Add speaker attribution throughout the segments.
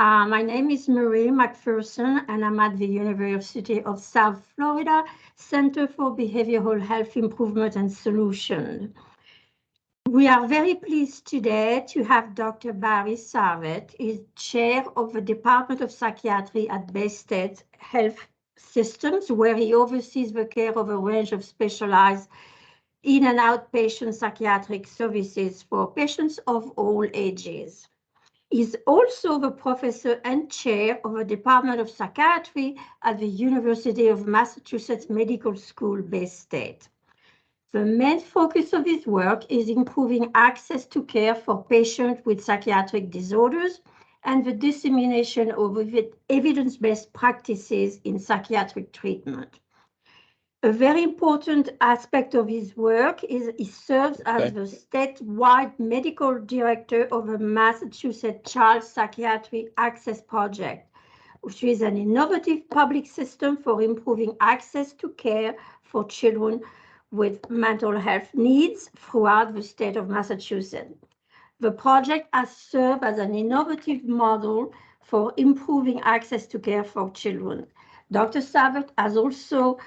Speaker 1: My name is Marie McPherson, and I'm at the University of South Florida Center for Behavioral Health Improvement and Solution. We are very pleased today to have Dr. Barry Sarvet, is chair of the Department of Psychiatry at Bay State Health Systems, where he oversees the care of a range of specialized in- and outpatient psychiatric services for patients of all ages. He's also the professor and chair of the Department of Psychiatry at the University of Massachusetts Medical School, Bay State. The main focus of his work is improving access to care for patients with psychiatric disorders and the dissemination of evidence-based practices in psychiatric treatment. A very important aspect of his work is he serves as the statewide medical director of the Massachusetts Child Psychiatry Access Project, which is an innovative public system for improving access to care for children with mental health needs throughout the state of Massachusetts. The project has served as an innovative model for improving access to care for children. Dr. Sarvet has also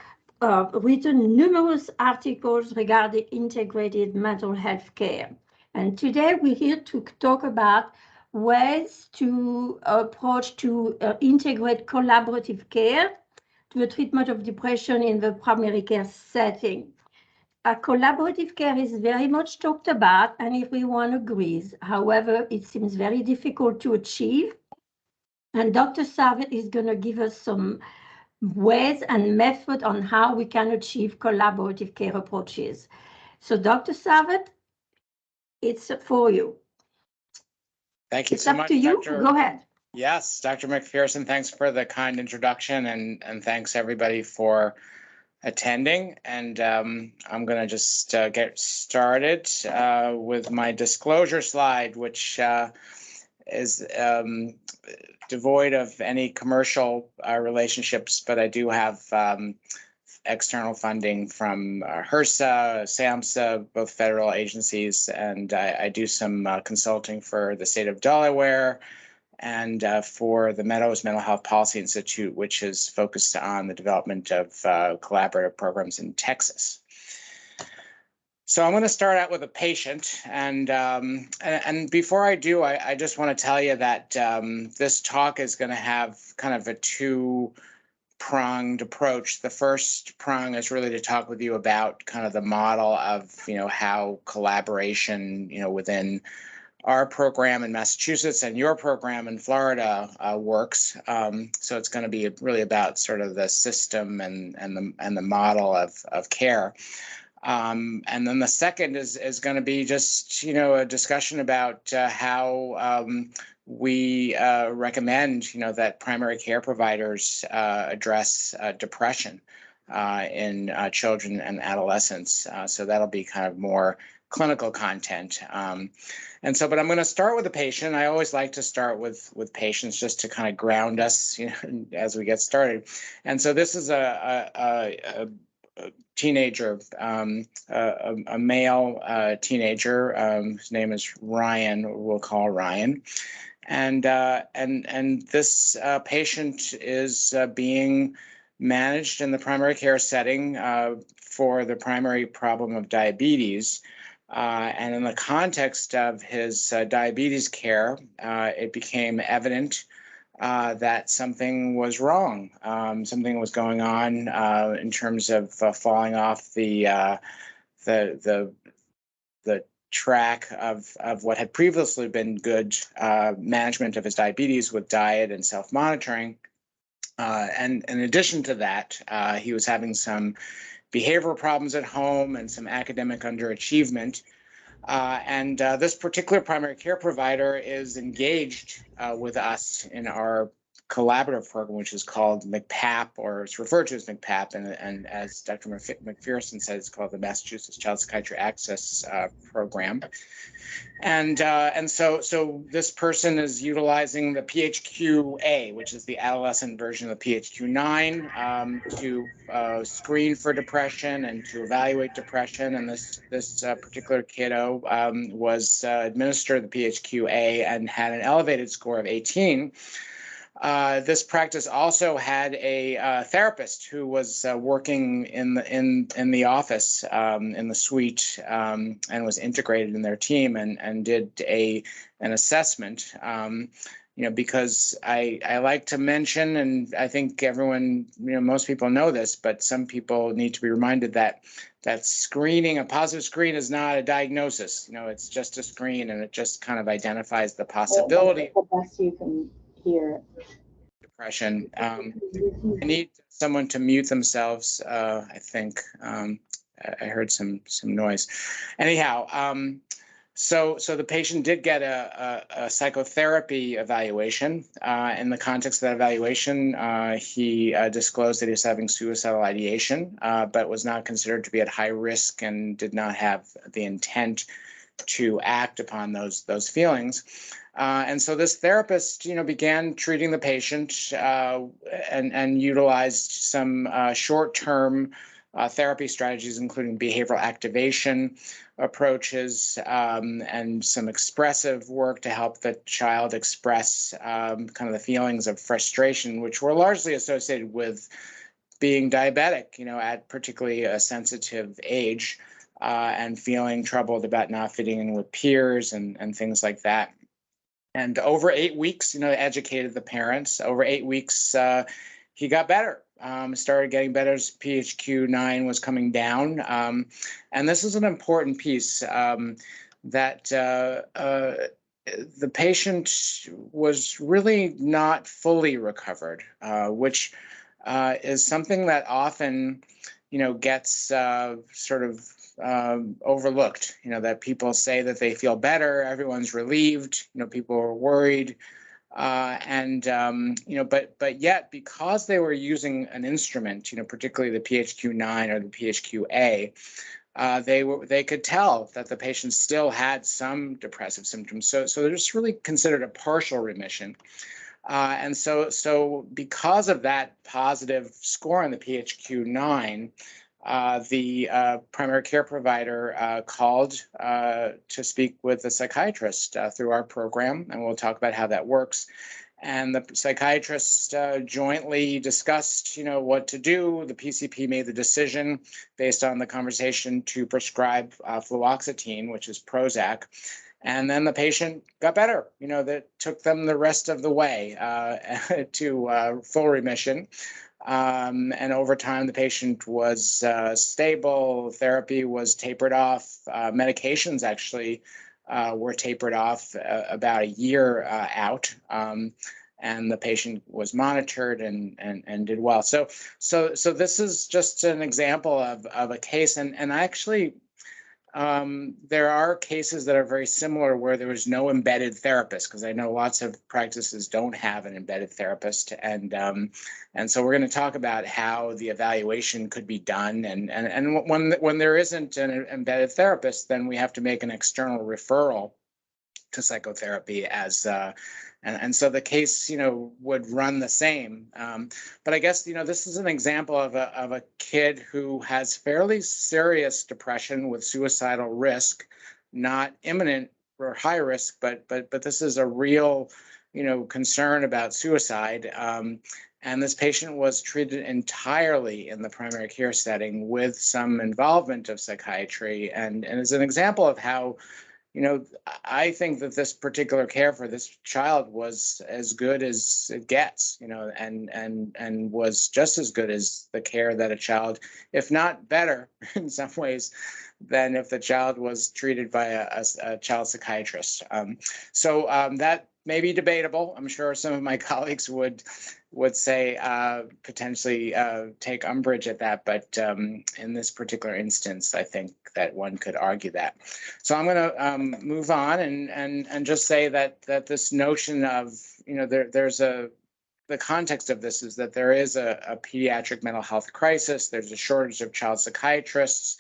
Speaker 1: written numerous articles regarding integrated mental health care. And today we're here to talk about ways to approach to integrate collaborative care to the treatment of depression in the primary care setting. Collaborative care is very much talked about and everyone agrees. However, it seems very difficult to achieve. And Dr. Sarvet is going to give us some ways and method on how we can achieve collaborative care approaches. So Dr. Sarvet, it's for you.
Speaker 2: Thank you
Speaker 1: it's
Speaker 2: so
Speaker 1: up
Speaker 2: much,
Speaker 1: to you.
Speaker 2: Dr.
Speaker 1: Go ahead.
Speaker 2: Yes, Dr. McPherson, thanks for the kind introduction and thanks everybody for attending. And I'm going to just get started with my disclosure slide, which is devoid of any commercial relationships, but I do have external funding from HRSA, SAMHSA, both federal agencies, and I do some consulting for the state of Delaware and for the Meadows Mental Health Policy Institute, which is focused on the development of collaborative programs in Texas. So I'm going to start out with a patient, and before I do, I just want to tell you that this talk is going to have kind of a two-pronged approach. The first prong is really to talk with you about kind of the model of, how collaboration, within our program in Massachusetts and your program in Florida works. So it's going to be really about sort of the system and the model of care. And then the second is going to be just, a discussion about how we recommend, that primary care providers address depression in children and adolescents. So that'll be kind of more clinical content. But I'm going to start with a patient. I always like to start with patients just to kind of ground us, as we get started. And so this is a teenager, a male teenager. His name is Ryan. We'll call Ryan, and this patient is being managed in the primary care setting for the primary problem of diabetes. And in the context of his diabetes care, it became evident that something was wrong. Something was going on in terms of falling off the track of what had previously been good management of his diabetes with diet and self-monitoring. And in addition to that, he was having some behavioral problems at home and some academic underachievement. And this particular primary care provider is engaged with us in our collaborative program, which is called Mcpat, or it's referred to as Mcpat, and as Dr. McPherson said, it's called the Massachusetts Child Psychiatry Access Program. And so this person is utilizing the PHQ-A, which is the adolescent version of the PHQ-9, to screen for depression and to evaluate depression. And this particular kiddo was administered the PHQ-A and had an elevated score of 18. This practice also had a therapist who was working in the office, in the suite, and was integrated in their team and did an assessment. Because I like to mention, and I think everyone, most people know this, but some people need to be reminded that screening, a positive screen, is not a diagnosis. It's just a screen, and it just kind of identifies the possibility.
Speaker 3: The best you can hear.
Speaker 2: Depression. I need someone to mute themselves. I think I heard some noise. Anyhow, so the patient did get a psychotherapy evaluation. In the context of that evaluation, he disclosed that he was having suicidal ideation, but was not considered to be at high risk and did not have the intent to act upon those feelings. And so this therapist, began treating the patient and utilized some short-term therapy strategies, including behavioral activation approaches and some expressive work to help the child express kind of the feelings of frustration, which were largely associated with being diabetic, at particularly a sensitive age, and feeling troubled about not fitting in with peers and things like that. And over 8 weeks, educated the parents. Over 8 weeks, he got better, started getting better as PHQ-9 was coming down. And this is an important piece, that the patient was really not fully recovered, which is something that often, gets sort of overlooked, that people say that they feel better, everyone's relieved, people are worried, but yet, because they were using an instrument, particularly the PHQ-9 or the PHQ-A, they could tell that the patient still had some depressive symptoms. So they're just really considered a partial remission. And so because of that positive score on the PHQ-9, the primary care provider called to speak with the psychiatrist through our program, and we'll talk about how that works. And the psychiatrist jointly discussed, what to do. The PCP made the decision based on the conversation to prescribe fluoxetine, which is Prozac. And then the patient got better, that took them the rest of the way to full remission. And over time, the patient was stable, therapy was tapered off, medications actually were tapered off about a year out, and the patient was monitored and did well. So this is just an example of a case, and actually, there are cases that are very similar where there was no embedded therapist, because I know lots of practices don't have an embedded therapist, and so we're going to talk about how the evaluation could be done, and when there isn't an embedded therapist, then we have to make an external referral to psychotherapy and so the case, would run the same. But I guess, this is an example of a kid who has fairly serious depression with suicidal risk, not imminent or high risk, but this is a real, concern about suicide. And this patient was treated entirely in the primary care setting with some involvement of psychiatry, and is an example of how, I think that this particular care for this child was as good as it gets, and was just as good as the care that a child, if not better in some ways, than if the child was treated by a child psychiatrist. So that may be debatable. I'm sure some of my colleagues would say potentially take umbrage at that, but in this particular instance, I think that one could argue that. So I'm going to move on and just say that this notion of, there's a the context of this is that there is a pediatric mental health crisis. There's a shortage of child psychiatrists,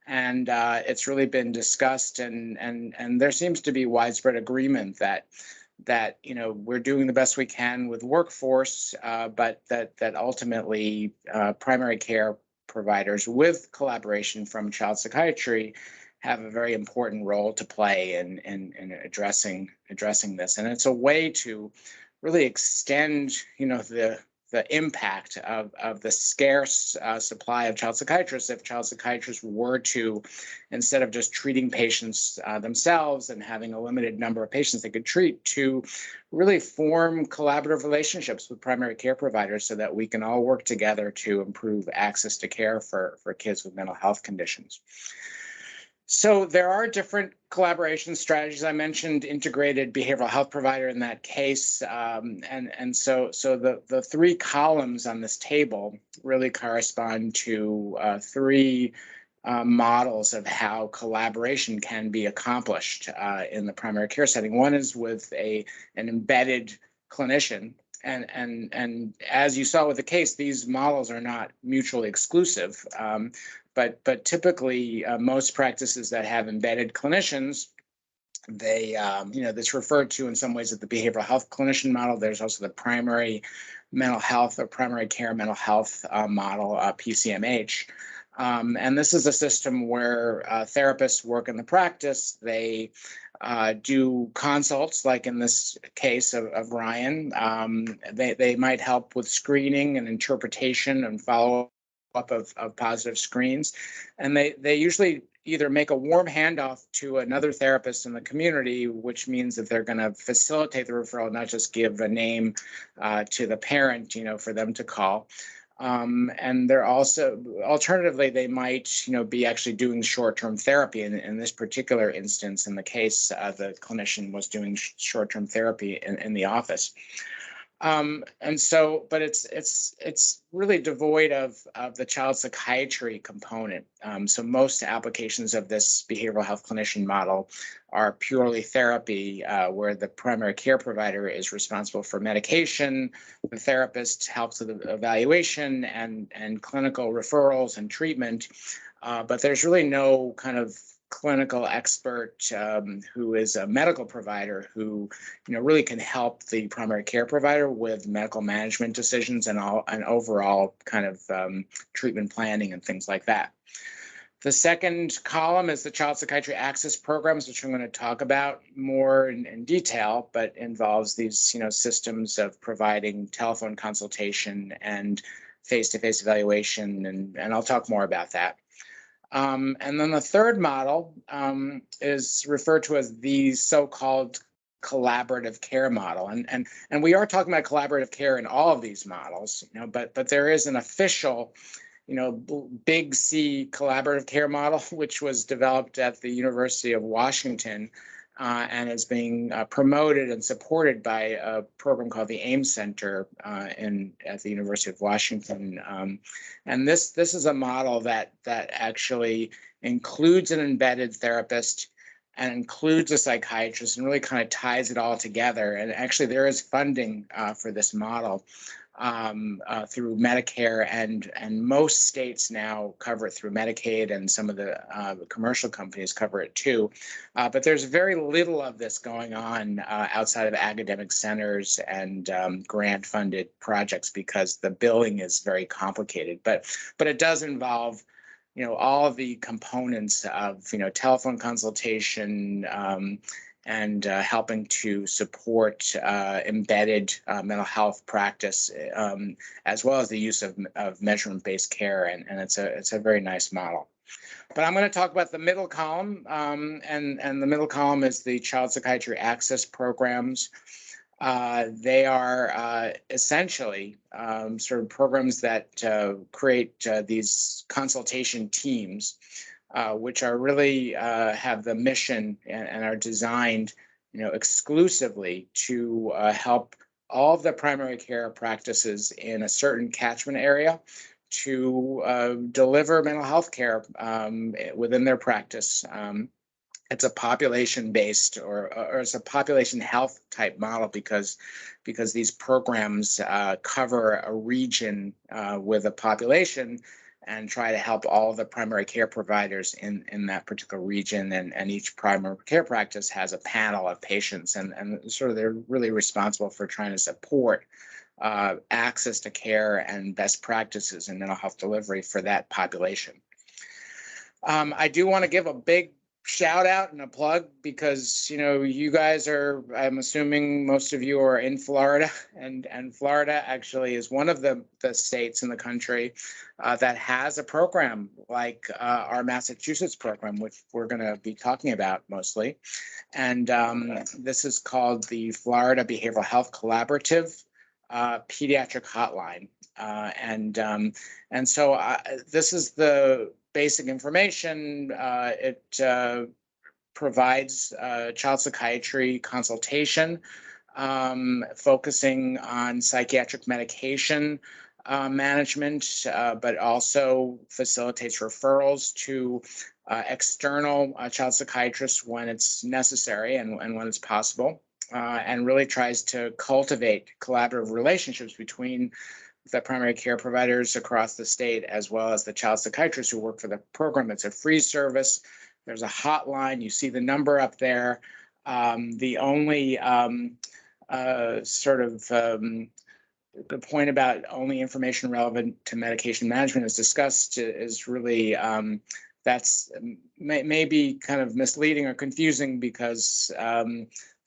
Speaker 2: and it's really been discussed, and there seems to be widespread agreement that we're doing the best we can with workforce, but that ultimately primary care providers with collaboration from child psychiatry have a very important role to play in addressing this. And it's a way to really extend, the impact of the scarce supply of child psychiatrists. If child psychiatrists were to, instead of just treating patients themselves and having a limited number of patients they could treat, to really form collaborative relationships with primary care providers so that we can all work together to improve access to care for kids with mental health conditions. So there are different collaboration strategies. I mentioned integrated behavioral health provider in that case. And so the three columns on this table really correspond to three models of how collaboration can be accomplished in the primary care setting. One is with an embedded clinician. And as you saw with the case, these models are not mutually exclusive. But typically, most practices that have embedded clinicians, they, that's referred to in some ways as the behavioral health clinician model. There's also the primary mental health or primary care mental health model, PCMH. And this is a system where therapists work in the practice. They do consults, like in this case of Ryan. They might help with screening and interpretation and follow up of positive screens. And they usually either make a warm handoff to another therapist in the community, which means that they're going to facilitate the referral, not just give a name to the parent, for them to call. And they're also, alternatively, they might, be actually doing short-term therapy. In this particular instance, in the case, the clinician was doing short-term therapy in the office. And so, but it's really devoid of the child psychiatry component. So most applications of this behavioral health clinician model are purely therapy, where the primary care provider is responsible for medication, the therapist helps with the evaluation and clinical referrals and treatment. But there's really no kind of clinical expert who is a medical provider who really can help the primary care provider with medical management decisions and overall kind of treatment planning and things like that. The second column is the child psychiatry access programs, which I'm going to talk about more in detail, but involves these systems of providing telephone consultation and face-to-face evaluation, and I'll talk more about that. And then the third model is referred to as the so-called collaborative care model. And we are talking about collaborative care in all of these models, but there is an official, big C collaborative care model, which was developed at the University of Washington and is being promoted and supported by a program called the AIM Center at the University of Washington. And this is a model that actually includes an embedded therapist and includes a psychiatrist and really kind of ties it all together. And actually there is funding for this model through Medicare, and most states now cover it through Medicaid, and some of the commercial companies cover it too. But there's very little of this going on outside of academic centers and grant-funded projects because the billing is very complicated. But it does involve all of the components of telephone consultation, and helping to support embedded mental health practice, as well as the use of measurement-based care, and it's a very nice model. But I'm going to talk about the middle column, and the middle column is the child psychiatry access programs. They are essentially sort of programs that create these consultation teams, which are really have the mission and are designed, exclusively to help all of the primary care practices in a certain catchment area to deliver mental health care within their practice. it's a population-based or it's a population health type model because these programs cover a region with a population and try to help all the primary care providers in that particular region. And each primary care practice has a panel of patients, and sort of they're really responsible for trying to support access to care and best practices in mental health delivery for that population. I do want to give a big shout out and a plug because, you know, you guys are, I'm assuming most of you are in Florida, and Florida actually is one of the states in the country that has a program like our Massachusetts program, which we're going to be talking about mostly. And this is called the Florida Behavioral Health Collaborative Pediatric Hotline. And so this is the basic information. It provides child psychiatry consultation, focusing on psychiatric medication management, but also facilitates referrals to external child psychiatrists when it's necessary and when it's possible, and really tries to cultivate collaborative relationships between the primary care providers across the state, as well as the child psychiatrists who work for the program. It's a free service. There's a hotline. You see the number up there. The only the point about only information relevant to medication management is discussed is really that's may be kind of misleading or confusing because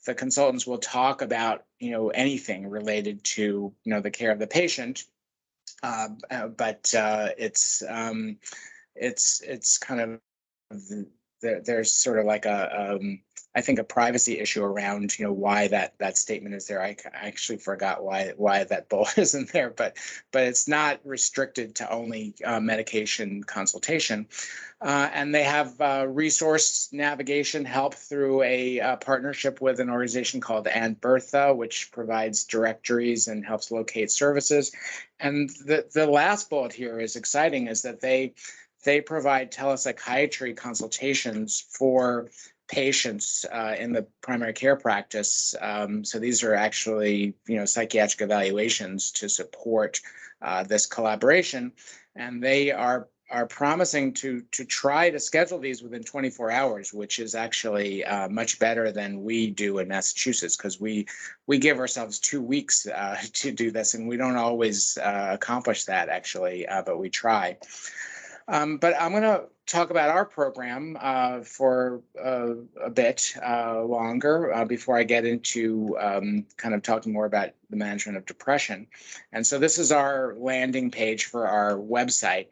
Speaker 2: the consultants will talk about, you know, anything related to, you know, the care of the patient, but it's kind of there's sort of like I think a privacy issue around, you know, why that statement is there. I actually forgot why that bullet isn't there, but it's not restricted to only medication consultation. And they have resource navigation help through a partnership with an organization called Aunt Bertha, which provides directories and helps locate services. And the last bullet here is exciting, is that they provide telepsychiatry consultations for patients in the primary care practice. So these are actually, you know, psychiatric evaluations to support this collaboration, and they are promising to try to schedule these within 24 hours, which is actually much better than we do in Massachusetts, because we give ourselves 2 weeks to do this, and we don't always accomplish that actually, but we try. But I'm going to talk about our program for a bit longer before I get into kind of talking more about the management of depression. And so this is our landing page for our website.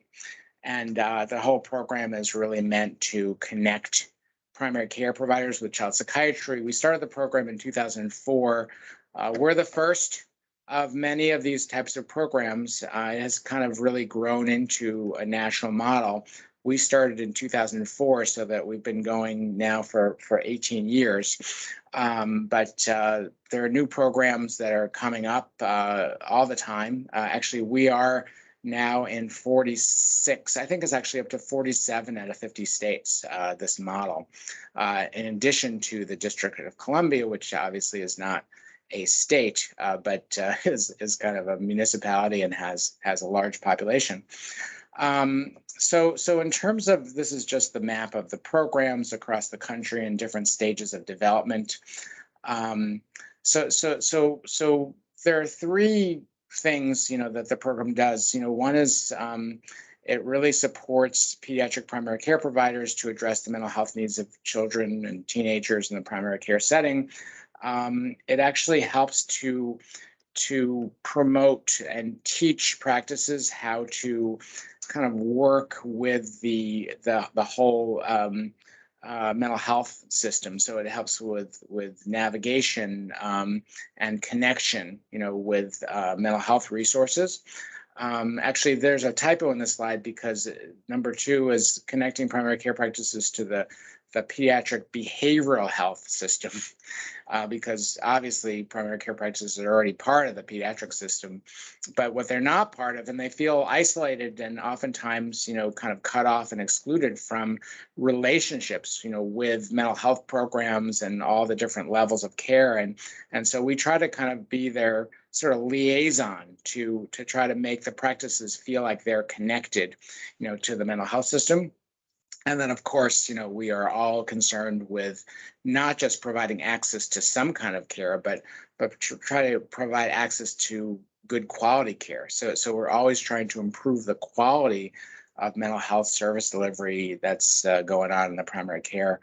Speaker 2: And the whole program is really meant to connect primary care providers with child psychiatry. We started the program in 2004. We're the first of many of these types of programs. It has kind of really grown into a national model. We started in 2004, so that we've been going now for 18 years. But there are new programs that are coming up all the time. Actually, we are now in 46, I think it's actually up to 47 out of 50 states, this model, in addition to the District of Columbia, which obviously is not a state, but is kind of a municipality and has a large population. So in terms of, this is just the map of the programs across the country in different stages of development. So there are three things, you know, that the program does. You know, one is it really supports pediatric primary care providers to address the mental health needs of children and teenagers in the primary care setting. It actually helps to promote and teach practices how to kind of work with the whole mental health system. So it helps with navigation and connection, you know, with mental health resources. Actually, there's a typo in this slide, because number 2 is connecting primary care practices to the pediatric behavioral health system. because obviously primary care practices are already part of the pediatric system. But what they're not part of, and they feel isolated and oftentimes, kind of cut off and excluded from relationships, with mental health programs and all the different levels of care. And so we try to kind of be their sort of liaison to try to make the practices feel like they're connected, to the mental health system. And then, of course, we are all concerned with not just providing access to some kind of care, but try to provide access to good quality care. So we're always trying to improve the quality of mental health service delivery that's going on in the primary care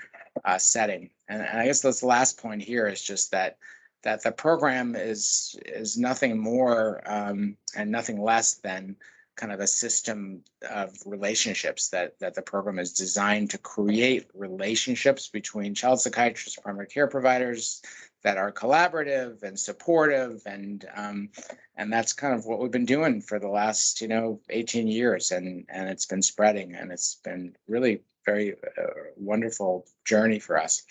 Speaker 2: setting. And I guess this last point here is just that the program is nothing more and nothing less than kind of a system of relationships that the program is designed to create relationships between child psychiatrists, primary care providers that are collaborative and supportive, and that's kind of what we've been doing for the last 18 years, and it's been spreading, and it's been really very wonderful journey for us.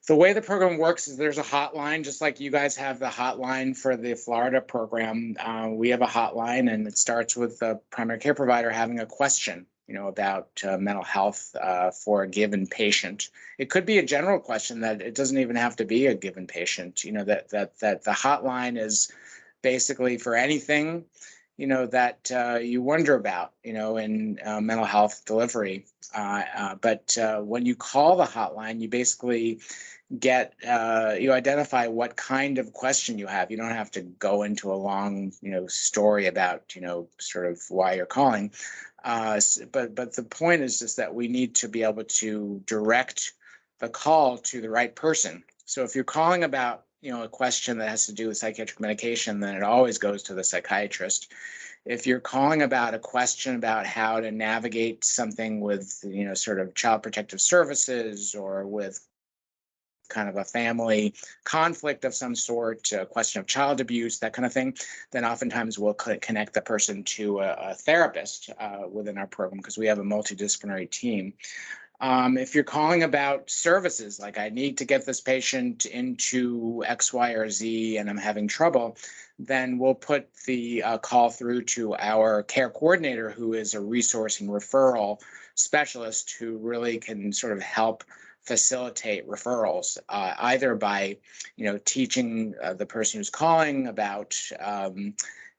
Speaker 2: The way the program works is there's a hotline, just like you guys have the hotline for the Florida program. We have a hotline, and it starts with the primary care provider having a question, about mental health for a given patient. It could be a general question that it doesn't even have to be a given patient. That the hotline is basically for anything, that you wonder about, in mental health delivery. But when you call the hotline, you basically you identify what kind of question you have. You don't have to go into a long, story about, sort of why you're calling. But the point is just that we need to be able to direct the call to the right person. So if you're calling about, a question that has to do with psychiatric medication, then it always goes to the psychiatrist. If you're calling about a question about how to navigate something with, sort of child protective services, or with kind of a family conflict of some sort, a question of child abuse, that kind of thing, then oftentimes we'll connect the person to a therapist within our program, because we have a multidisciplinary team. If you're calling about services, like I need to get this patient into X, Y, or Z, and I'm having trouble, then we'll put the call through to our care coordinator, who is a resource and referral specialist who really can sort of help facilitate referrals, either by, teaching the person who's calling about,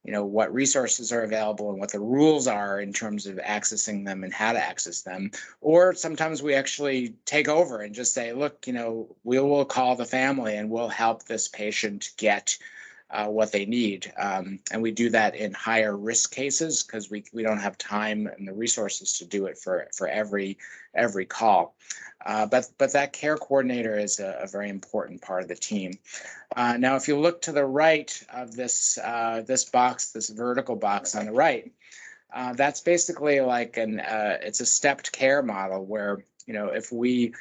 Speaker 2: what resources are available and what the rules are in terms of accessing them and how to access them. Or sometimes we actually take over and just say, look, we will call the family and we'll help this patient get what they need. And we do that in higher risk cases, because we don't have time and the resources to do it for every call. But that care coordinator is a very important part of the team. Now, if you look to the right of this box, this vertical box on the right, that's basically like it's a stepped care model where, if we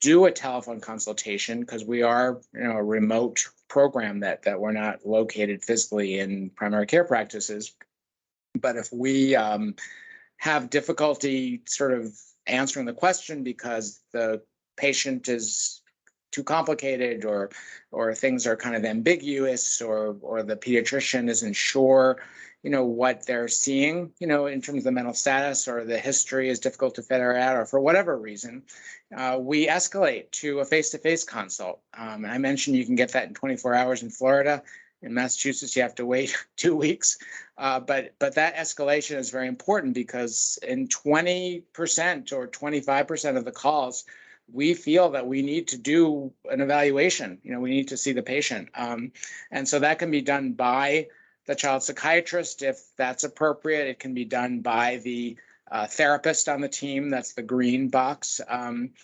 Speaker 2: do a telephone consultation, because we are, a remote program that we're not located physically in primary care practices, but if we have difficulty sort of answering the question because the patient is too complicated, or things are kind of ambiguous, or the pediatrician isn't sure, what they're seeing, in terms of the mental status, or the history is difficult to figure out, or for whatever reason, we escalate to a face-to-face consult. I mentioned you can get that in 24 hours in Florida. In Massachusetts, you have to wait 2 weeks. But that escalation is very important, because in 20% or 25% of the calls, we feel that we need to do an evaluation. We need to see the patient. And so that can be done by the child psychiatrist if that's appropriate. It can be done by the therapist on the team. That's the green box. And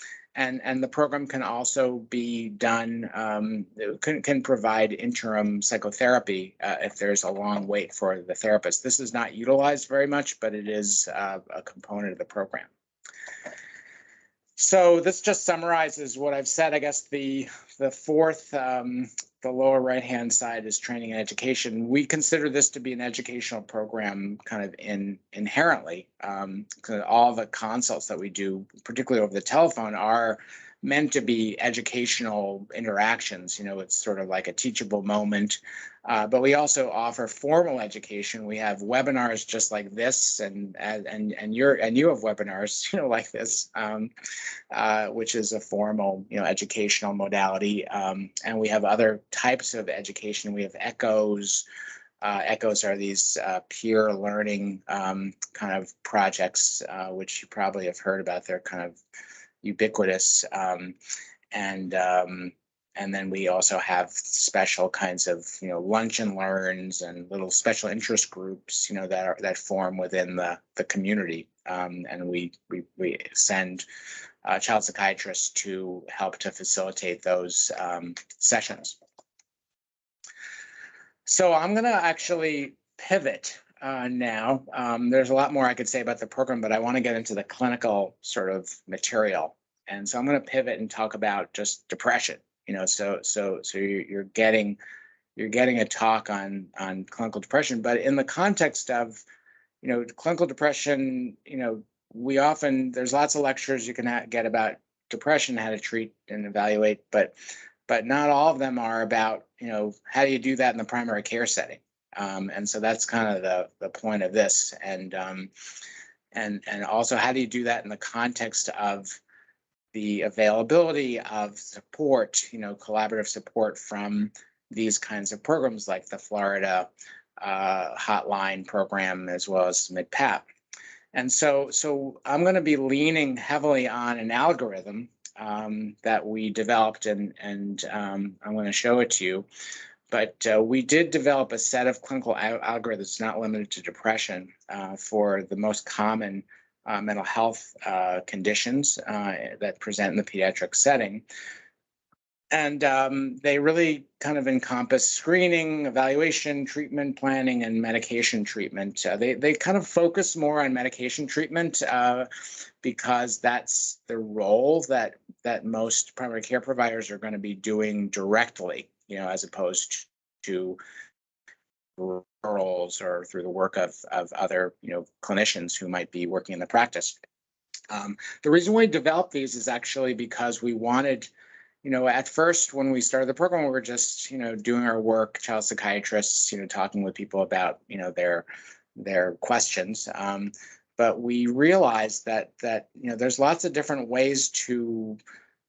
Speaker 2: the program can also be done, can provide interim psychotherapy if there's a long wait for the therapist. This is not utilized very much, but it is a component of the program. So this just summarizes what I've said. I guess the fourth, the lower right-hand side is training and education. We consider this to be an educational program kind of inherently. All the consults that we do, particularly over the telephone, are meant to be educational interactions. It's sort of like a teachable moment. But we also offer formal education. We have webinars just like this, and you have webinars, like this, which is a formal, educational modality. And we have other types of education. We have echoes. Echoes are these peer learning kind of projects, which you probably have heard about. They're kind of ubiquitous. And then we also have special kinds of, lunch and learns and little special interest groups, that form within the community. And we send child psychiatrists to help to facilitate those sessions. So I'm going to actually pivot now. There's a lot more I could say about the program, but I want to get into the clinical sort of material. And so I'm going to pivot and talk about just depression. So you're getting a talk on clinical depression, but in the context of, clinical depression, there's lots of lectures you can get about depression, how to treat and evaluate, but not all of them are about, how do you do that in the primary care setting? And so that's kind of the point of this. And also, how do you do that in the context of the availability of support, collaborative support from these kinds of programs like the Florida Hotline program, as well as Mcpat. And so I'm going to be leaning heavily on an algorithm that we developed, and I'm going to show it to you. But we did develop a set of clinical algorithms, not limited to depression, for the most common mental health conditions that present in the pediatric setting. And they really kind of encompass screening, evaluation, treatment planning, and medication treatment. They kind of focus more on medication treatment because that's the role that most primary care providers are going to be doing directly, as opposed to referrals or through the work of other, clinicians who might be working in the practice. The reason we developed these is actually because we wanted, at first when we started the program, we were just, doing our work, child psychiatrists, talking with people about, their questions. But we realized that there's lots of different ways to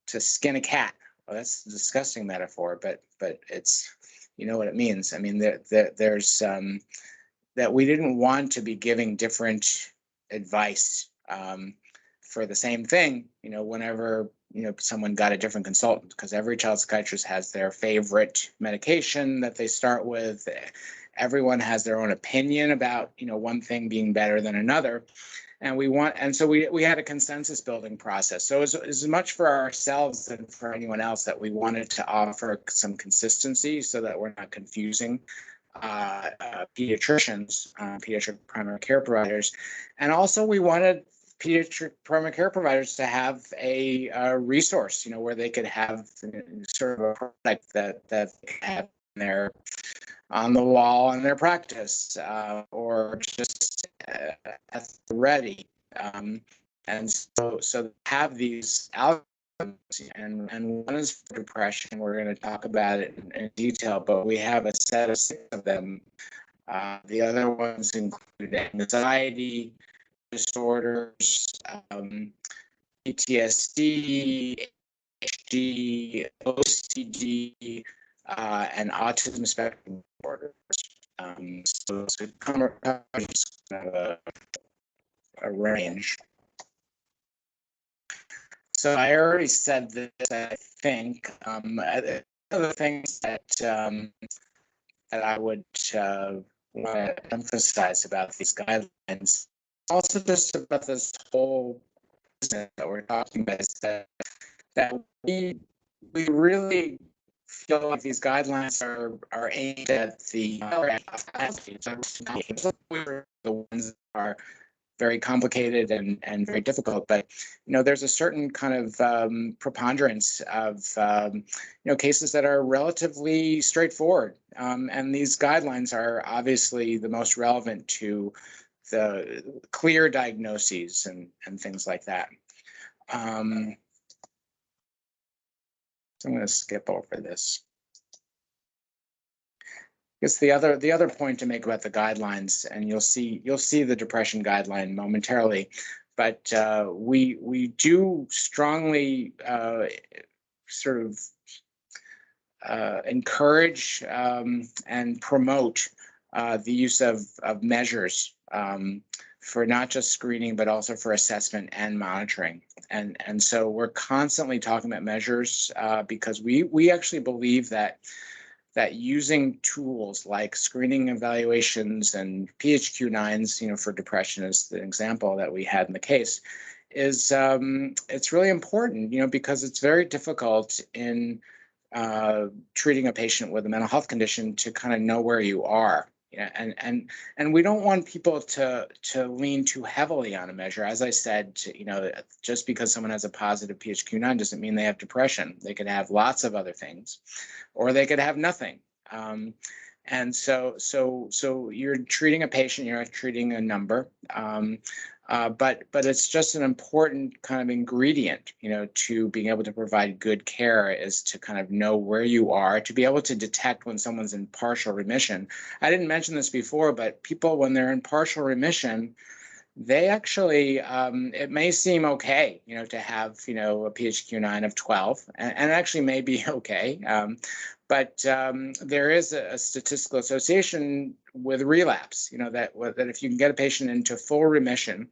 Speaker 2: skin a cat. Well, that's a disgusting metaphor, but it's, what it means. I mean, there's that we didn't want to be giving different advice for the same thing, whenever, someone got a different consultant, because every child psychiatrist has their favorite medication that they start with. Everyone has their own opinion about, one thing being better than another. And so we had a consensus building process. So it was as much for ourselves than for anyone else that we wanted to offer some consistency so that we're not confusing pediatricians, pediatric primary care providers. And also we wanted pediatric primary care providers to have a resource, where they could have sort of a product that they have in their on the wall in their practice, or just at the ready. And so have these algorithms, and one is for depression. We're going to talk about it in detail, but we have a set of 6 of them. The other ones include anxiety disorders, PTSD, HD, OCD, and autism spectrum disorders. So it covers a range. So I already said this, I think. One of the things that I would want to emphasize about these guidelines, also just about this whole business that we're talking about, is that we really feel like these guidelines are aimed at the ones that are very complicated and very difficult, but there's a certain kind of preponderance of cases that are relatively straightforward, and these guidelines are obviously the most relevant to the clear diagnoses and things like that. So I'm going to skip over this. I guess the other point to make about the guidelines, and you'll see the depression guideline momentarily, but we do strongly sort of encourage and promote the use of measures for not just screening, but also for assessment and monitoring. And so we're constantly talking about measures because we actually believe that using tools like screening evaluations and PHQ-9s, for depression is the example that we had in the case, is it's really important, because it's very difficult in treating a patient with a mental health condition to kind of know where you are. And we don't want people to lean too heavily on a measure. As I said, just because someone has a positive PHQ-9 doesn't mean they have depression. They could have lots of other things, or they could have nothing. And so you're treating a patient, you're not treating a number. But it's just an important kind of ingredient, to being able to provide good care, is to kind of know where you are, to be able to detect when someone's in partial remission. I didn't mention this before, but people, when they're in partial remission, they actually, it may seem okay, to have, a PHQ-9 of 12, and it actually may be okay. But there is a statistical association with relapse, that if you can get a patient into full remission,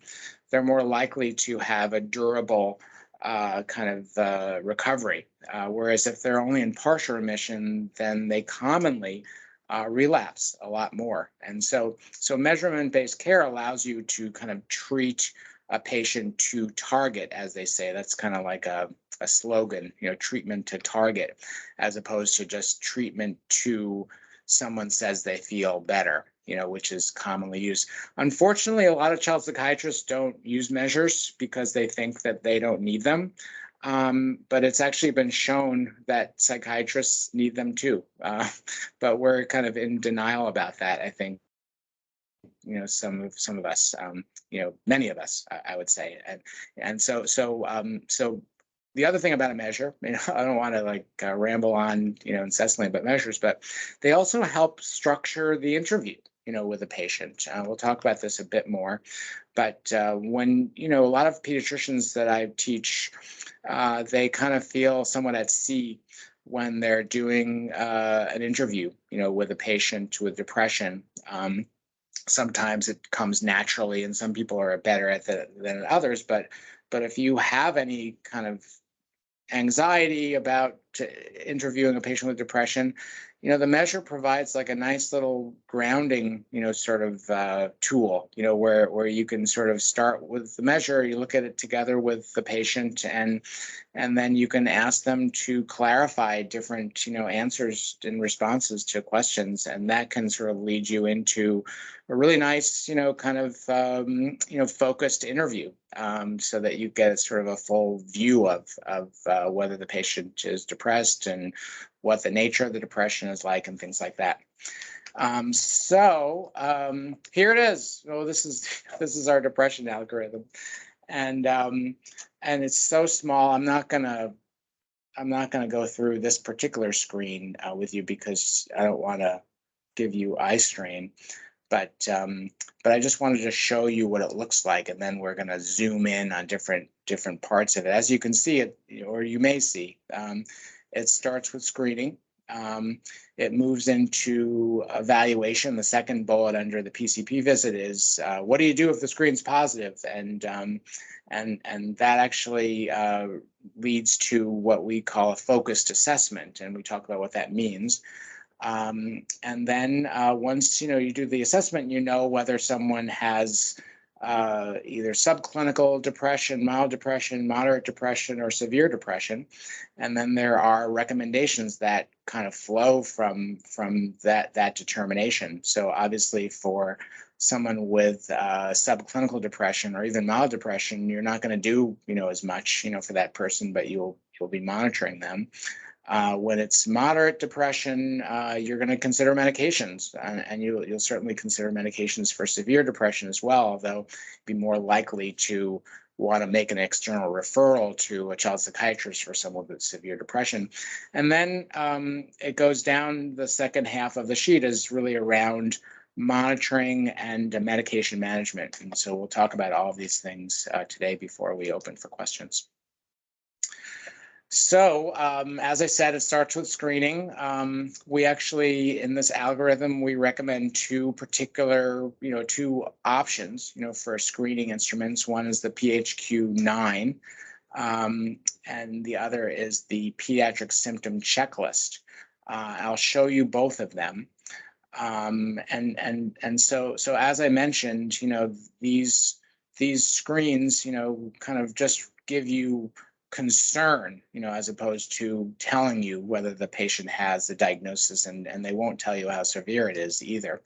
Speaker 2: they're more likely to have a durable kind of recovery. Whereas if they're only in partial remission, then they commonly relapse a lot more. And so measurement-based care allows you to kind of treat a patient to target, as they say. That's kind of like a slogan, treatment to target, as opposed to just treatment to someone says they feel better, which is commonly used. Unfortunately, a lot of child psychiatrists don't use measures because they think that they don't need them. But it's actually been shown that psychiatrists need them too. But we're kind of in denial about that, I think. Some of us, many of us, I would say, and so the other thing about a measure, I don't want to ramble on, incessantly about measures, but they also help structure the interview, with a patient. We'll talk about this a bit more, but when, a lot of pediatricians that I teach, they kind of feel somewhat at sea when they're doing an interview, with a patient with depression. Sometimes it comes naturally, and some people are better at that than others. But if you have any kind of anxiety about interviewing a patient with depression, the measure provides like a nice little grounding, sort of tool, where you can sort of start with the measure, you look at it together with the patient, and then you can ask them to clarify different, answers and responses to questions, and that can sort of lead you into a really nice, kind of, focused interview, so that you get sort of a full view of whether the patient is depressed and what the nature of the depression is like and things like that. Here it is. Oh, this is our depression algorithm, and it's so small. I'm not gonna go through this particular screen with you because I don't want to give you eye strain. But I just wanted to show you what it looks like, and then we're going to zoom in on different parts of it. As you can see it, or you may see, it starts with screening. It moves into evaluation. The second bullet under the PCP visit is what do you do if the screen's positive? And that actually leads to what we call a focused assessment, and we talk about what that means. And then once you do the assessment, whether someone has either subclinical depression, mild depression, moderate depression, or severe depression. And then there are recommendations that kind of flow from that determination. So obviously for someone with subclinical depression or even mild depression, you're not going to do as much for that person, but you'll be monitoring them. When it's moderate depression, you're going to consider medications, and you'll certainly consider medications for severe depression as well, although be more likely to want to make an external referral to a child psychiatrist for someone with severe depression. And then it goes down, the second half of the sheet is really around monitoring and medication management. And so we'll talk about all of these things today before we open for questions. So as I said, it starts with screening. We actually, in this algorithm, we recommend two particular, two options, for screening instruments. One is the PHQ-9, and the other is the Pediatric Symptom Checklist. I'll show you both of them. And so as I mentioned, these screens, kind of just give you concern, as opposed to telling you whether the patient has the diagnosis, and they won't tell you how severe it is either.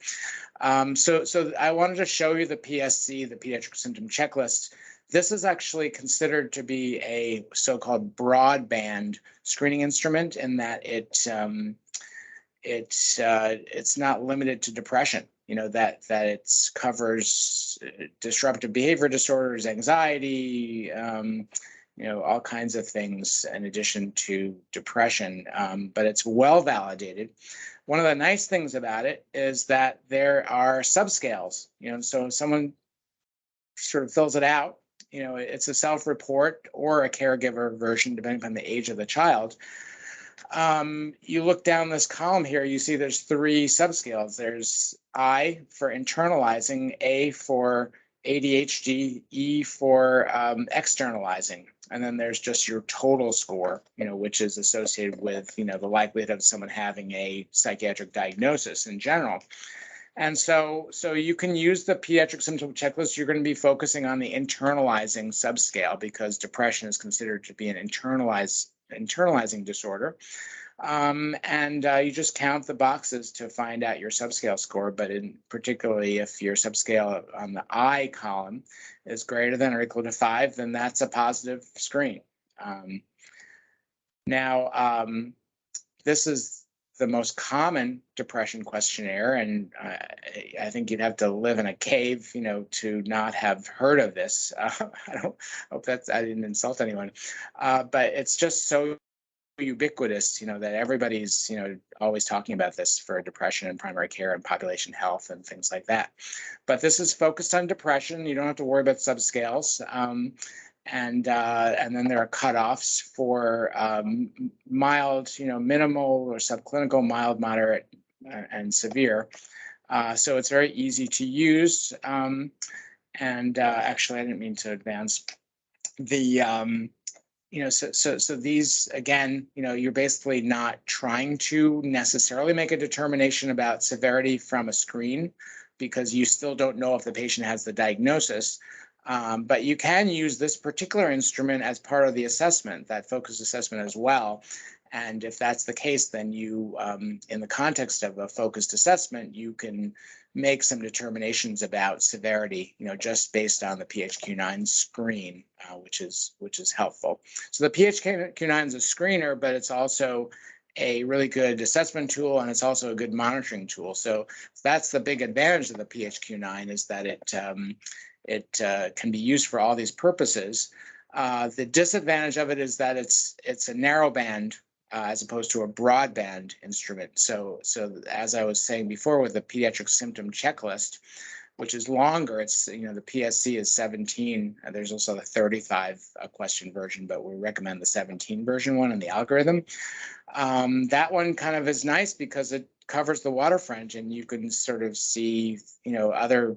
Speaker 2: So I wanted to show you the PSC, the Pediatric Symptom Checklist. This is actually considered to be a so-called broadband screening instrument in that it's not limited to depression, that it covers disruptive behavior disorders, anxiety, all kinds of things in addition to depression, but it's well validated. One of the nice things about it is that there are subscales, so if someone sort of fills it out, it's a self-report or a caregiver version, depending on the age of the child. You look down this column here, you see there's three subscales. There's I for internalizing, A for ADHD, E for externalizing. And then there's just your total score, which is associated with, the likelihood of someone having a psychiatric diagnosis in general. And so you can use the Pediatric Symptom Checklist. You're going to be focusing on the internalizing subscale because depression is considered to be an internalizing disorder. And you just count the boxes to find out your subscale score, but particularly if your subscale on the I column is greater than or equal to 5, then that's a positive screen. Now, this is the most common depression questionnaire, and I think you'd have to live in a cave, to not have heard of this. I hope I didn't insult anyone, but it's just so ubiquitous, that everybody's, always talking about this for depression and primary care and population health and things like that. But this is focused on depression. You don't have to worry about subscales. And then there are cutoffs for mild, minimal or subclinical, mild, moderate, and severe. So it's very easy to use. Actually, I didn't mean to advance the. So these, again, you're basically not trying to necessarily make a determination about severity from a screen because you still don't know if the patient has the diagnosis. But you can use this particular instrument as part of the assessment, that focused assessment as well. And if that's the case, then you, in the context of a focused assessment, you can make some determinations about severity, just based on the PHQ-9 screen, which is helpful. So the PHQ-9 is a screener, but it's also a really good assessment tool, and it's also a good monitoring tool. So that's the big advantage of the PHQ-9, is that it can be used for all these purposes. The disadvantage of it is that it's a narrow band as opposed to a broadband instrument. So as I was saying before, with the Pediatric Symptom Checklist, which is longer, it's, the PSC is 17. There's also the 35 question version, but we recommend the 17 version one in the algorithm. That one kind of is nice because it covers the waterfront, and you can sort of see, other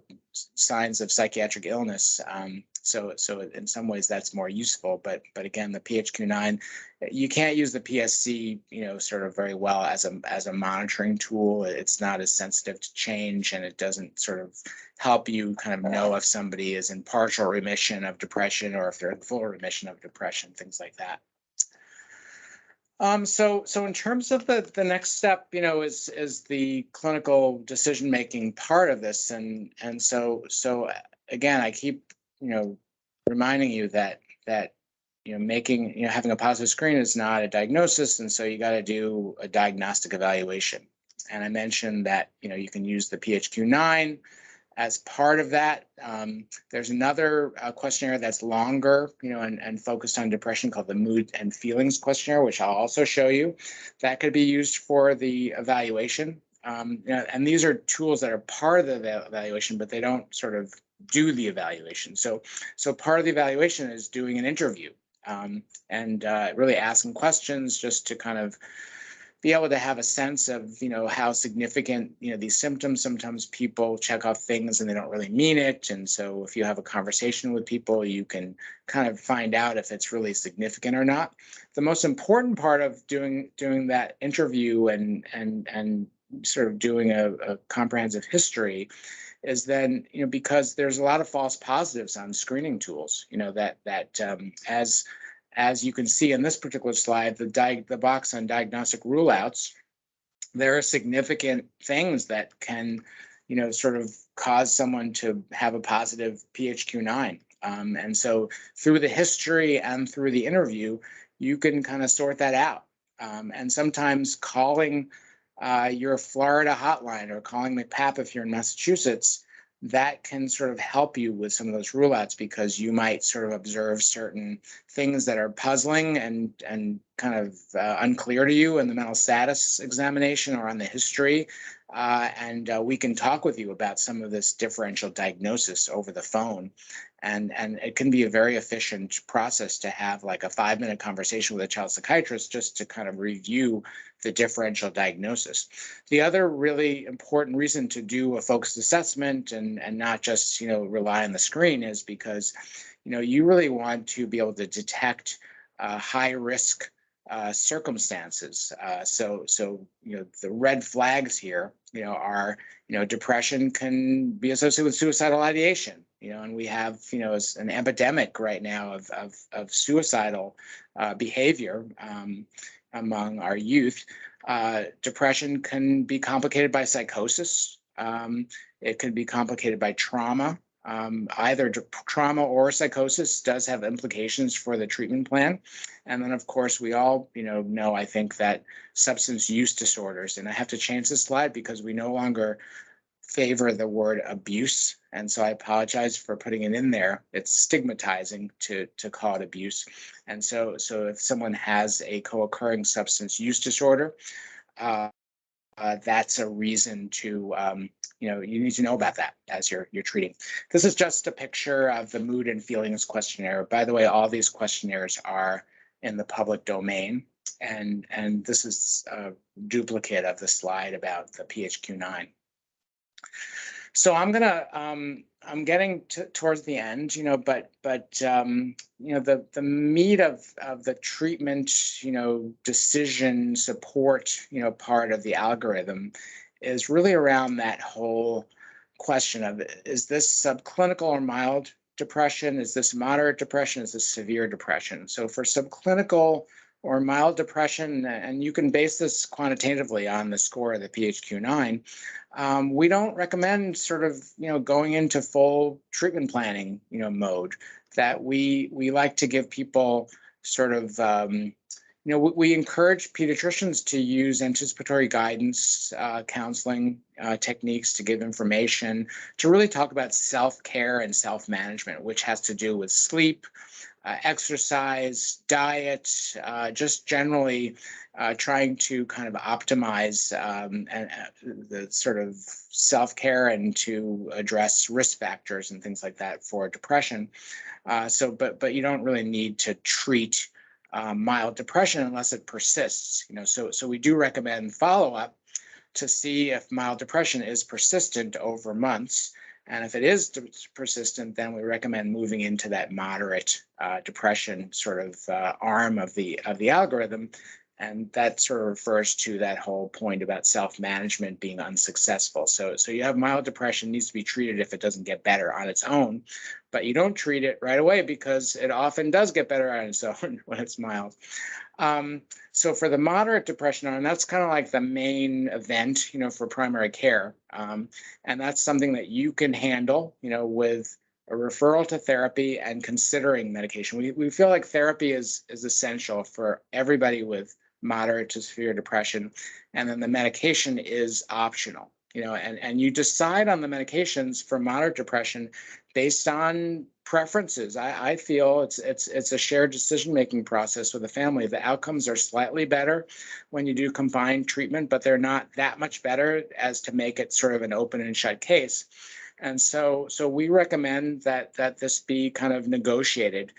Speaker 2: signs of psychiatric illness. So in some ways that's more useful, but again, the PHQ-9, you can't use the PSC, sort of very well as a monitoring tool. It's not as sensitive to change, and it doesn't sort of help you kind of know if somebody is in partial remission of depression or if they're in full remission of depression, things like that. So in terms of the next step, is the clinical decision-making part of this. And so again, I keep, reminding you that having a positive screen is not a diagnosis. And so you got to do a diagnostic evaluation. And I mentioned that, you can use the PHQ-9 As part of that, there's another questionnaire that's longer, and focused on depression called the Mood and Feelings Questionnaire, which I'll also show you. That could be used for the evaluation. And these are tools that are part of the evaluation, but they don't sort of do the evaluation. So part of the evaluation is doing an interview and really asking questions just to kind of be able to have a sense of, how significant, these symptoms. Sometimes people check off things and they don't really mean it. And so if you have a conversation with people, you can kind of find out if it's really significant or not. The most important part of doing that interview and sort of doing a comprehensive history is then, because there's a lot of false positives on screening tools, as you can see in this particular slide, the box on diagnostic rule outs, there are significant things that can, sort of cause someone to have a positive PHQ-9. And so through the history and through the interview, you can kind of sort that out. And sometimes calling your Florida hotline or calling Mcpat if you're in Massachusetts, that can sort of help you with some of those rule outs, because you might sort of observe certain things that are puzzling and kind of unclear to you in the mental status examination or on the history. And we can talk with you about some of this differential diagnosis over the phone. And it can be a very efficient process to have like a 5-minute conversation with a child psychiatrist just to kind of review the differential diagnosis. The other really important reason to do a focused assessment and not just, rely on the screen is because, you really want to be able to detect high risk circumstances. So the red flags here, are, depression can be associated with suicidal ideation, and we have, an epidemic right now of suicidal behavior among our youth. Depression can be complicated by psychosis. It can be complicated by trauma. Either trauma or psychosis does have implications for the treatment plan. And then, of course, we all, know, I think, that substance use disorders, and I have to change this slide because we no longer favor the word abuse. And so I apologize for putting it in there. It's stigmatizing to call it abuse. And so if someone has a co-occurring substance use disorder, that's a reason to, you need to know about that as you're treating. This is just a picture of the Mood and Feelings Questionnaire. By the way, all these questionnaires are in the public domain. And this is a duplicate of the slide about the PHQ-9. So I'm getting towards the end, but the meat of the treatment, decision support, part of the algorithm is really around that whole question of, is this subclinical or mild depression? Is this moderate depression? Is this severe depression? So for subclinical or mild depression, and you can base this quantitatively on the score of the PHQ-9, we don't recommend sort of, going into full treatment planning, mode. That we like to give people sort of, we encourage pediatricians to use anticipatory guidance, counseling techniques to give information, to really talk about self-care and self-management, which has to do with sleep, exercise, diet, just generally trying to kind of optimize the sort of self-care and to address risk factors and things like that for depression. But you don't really need to treat mild depression unless it persists. So we do recommend follow-up to see if mild depression is persistent over months. And if it is persistent, then we recommend moving into that moderate depression sort of arm of the algorithm. And that sort of refers to that whole point about self-management being unsuccessful. So you have mild depression, needs to be treated if it doesn't get better on its own, but you don't treat it right away because it often does get better on its own when it's mild. So for the moderate depression arm, that's kind of like the main event, for primary care. And that's something that you can handle, with a referral to therapy and considering medication. We feel like therapy is essential for everybody with moderate to severe depression, and then the medication is optional. and you decide on the medications for moderate depression based on preferences. I feel it's a shared decision-making process with the family. The outcomes are slightly better when you do combined treatment, but they're not that much better as to make it sort of an open and shut case. And so we recommend that this be kind of negotiated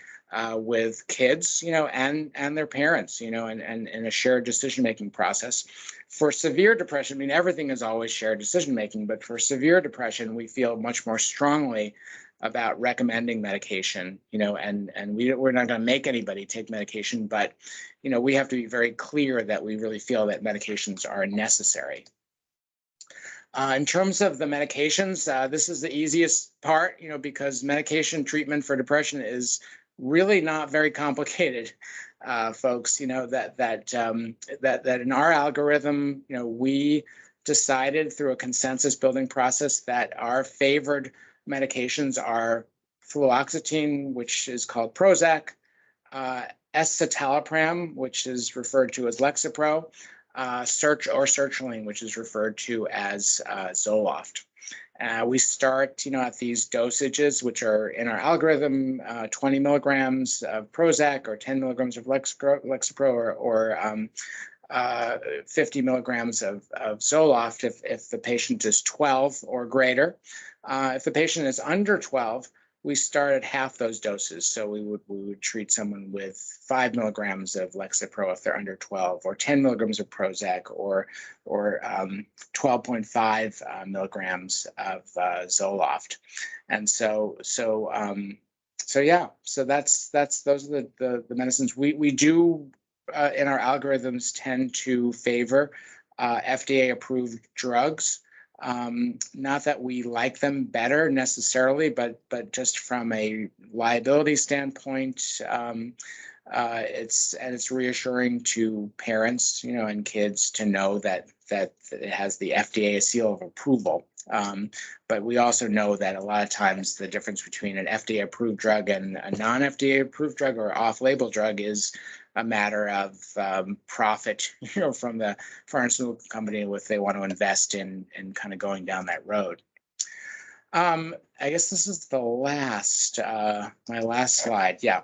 Speaker 2: with kids, and their parents, and in a shared decision-making process. For severe depression, I mean, everything is always shared decision-making, but for severe depression, we feel much more strongly about recommending medication, and we're not going to make anybody take medication, but, we have to be very clear that we really feel that medications are necessary. In terms of the medications, this is the easiest part, because medication treatment for depression is really not very complicated, folks. That in our algorithm, we decided through a consensus building process that our favored medications are fluoxetine, which is called Prozac, escitalopram, which is referred to as Lexapro, sertraline, which is referred to as Zoloft. We start, at these dosages, which are in our algorithm, 20 milligrams of Prozac or 10 milligrams of Lexapro or 50 milligrams of Zoloft if the patient is 12 or greater. If the patient is under 12, we start at half those doses. So we would treat someone with 5 milligrams of Lexapro if they're under 12, or 10 milligrams of Prozac, or 12.5 milligrams of Zoloft. And so yeah, so those are the medicines we do in our algorithms tend to favor FDA approved drugs. Not that we like them better necessarily, but just from a liability standpoint, it's reassuring to parents, and kids to know that it has the FDA seal of approval. But we also know that a lot of times the difference between an FDA approved drug and a non-FDA approved drug or off-label drug is a matter of profit, from the pharmaceutical company if they want to invest in kind of going down that road. I guess this is the last, my last slide. Yeah.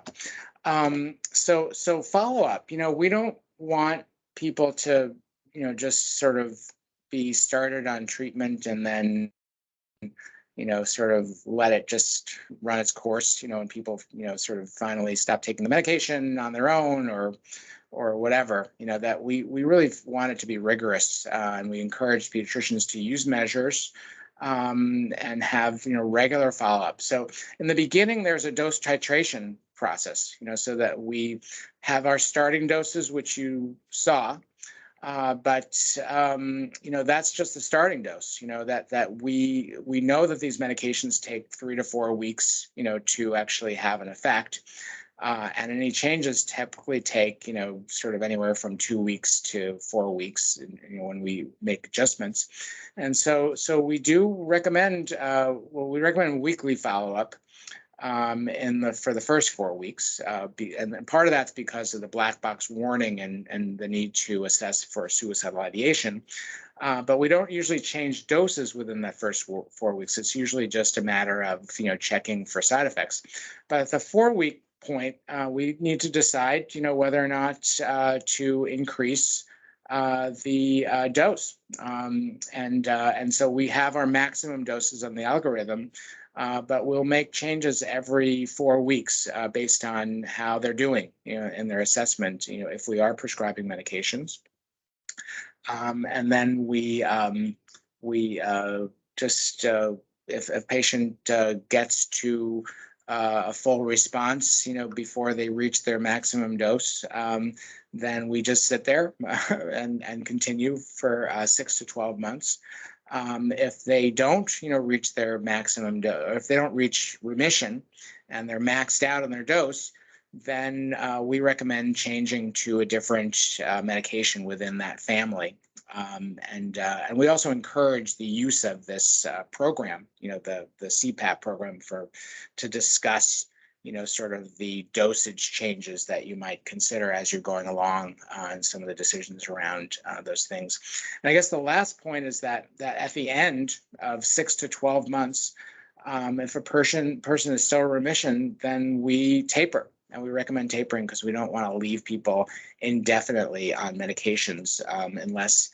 Speaker 2: So follow up. We don't want people to, just sort of be started on treatment and then, sort of let it just run its course, and people, sort of finally stop taking the medication on their own or whatever, that we really want it to be rigorous, and we encourage pediatricians to use measures and have, regular follow-up. So in the beginning, there's a dose titration process, so that we have our starting doses, which you saw. But that's just the starting dose, that we know that these medications take 3 to 4 weeks, to actually have an effect. And any changes typically take, sort of anywhere from 2 weeks to 4 weeks, when we make adjustments. And so we do recommend, we recommend weekly follow-up for the first 4 weeks, and part of that's because of the black box warning and the need to assess for suicidal ideation. But we don't usually change doses within that first 4 weeks. It's usually just a matter of checking for side effects. But at the 4-week point, we need to decide whether or not to increase the dose. And so we have our maximum doses on the algorithm. But we'll make changes every 4 weeks based on how they're doing, in their assessment, if we are prescribing medications. And then we just, if a patient gets to a full response, before they reach their maximum dose, then we just sit there and continue for 6 to 12 months. If they don't, reach their maximum dose, or if they don't reach remission and they're maxed out on their dose, then we recommend changing to a different medication within that family. And we also encourage the use of this program, the CPAP program, to discuss, sort of the dosage changes that you might consider as you're going along and some of the decisions around those things. And I guess the last point is that at the end of 6 to 12 months, if a person is still in remission, then we taper. And we recommend tapering because we don't want to leave people indefinitely on medications unless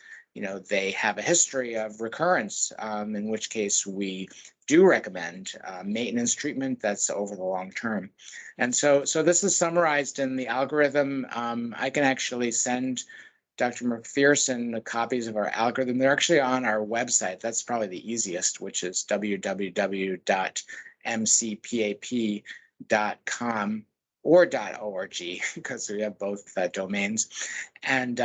Speaker 2: they have a history of recurrence, in which case we do recommend maintenance treatment that's over the long term. And so this is summarized in the algorithm. I can actually send Dr. McPherson the copies of our algorithm. They're actually on our website. That's probably the easiest, which is www.mcpap.com or .org, because we have both domains, and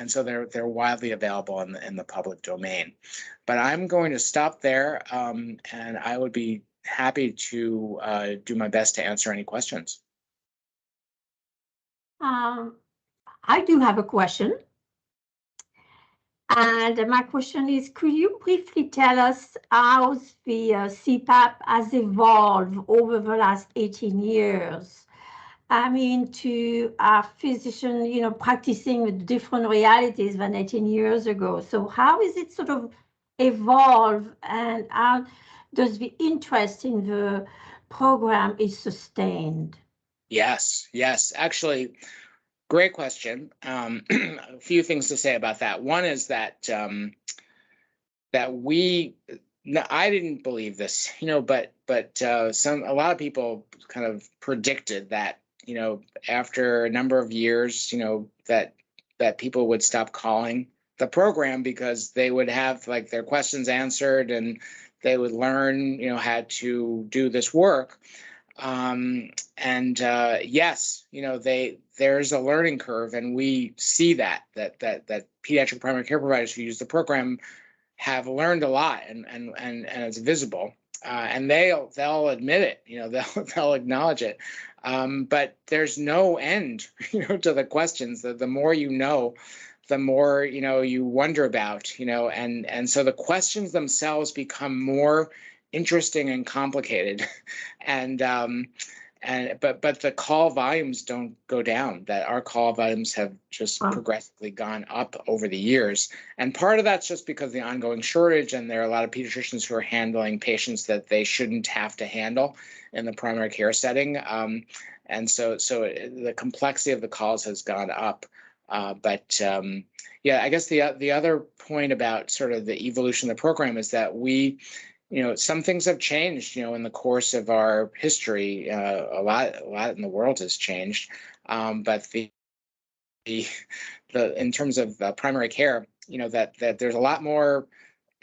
Speaker 2: so they're widely available in the public domain. But I'm going to stop there, and I would be happy to do my best to answer any questions.
Speaker 1: I do have a question. And my question is, could you briefly tell us how the CPAP has evolved over the last 18 years? I mean, to a physician, practicing with different realities than 18 years ago. So how is it sort of evolved, and how does the interest in the program is sustained?
Speaker 2: Yes, actually, great question. A few things to say about that. One is that I didn't believe this, but a lot of people kind of predicted that, after a number of years, that people would stop calling the program because they would have like their questions answered and they would learn, how to do this work. Yes, there's a learning curve, and we see that pediatric primary care providers who use the program have learned a lot, and it's visible, and they'll admit it, they'll acknowledge it. But there's no end, to the questions. The more the more you wonder about, and so the questions themselves become more interesting and complicated, but the call volumes don't go down. That our call volumes have just progressively gone up over the years, and part of that's just because of the ongoing shortage, and there are a lot of pediatricians who are handling patients that they shouldn't have to handle in the primary care setting, and so the complexity of the calls has gone up. Yeah, I guess the other point about sort of the evolution of the program is that we, some things have changed, in the course of our history. A lot in the world has changed, but in terms of primary care, that there's a lot more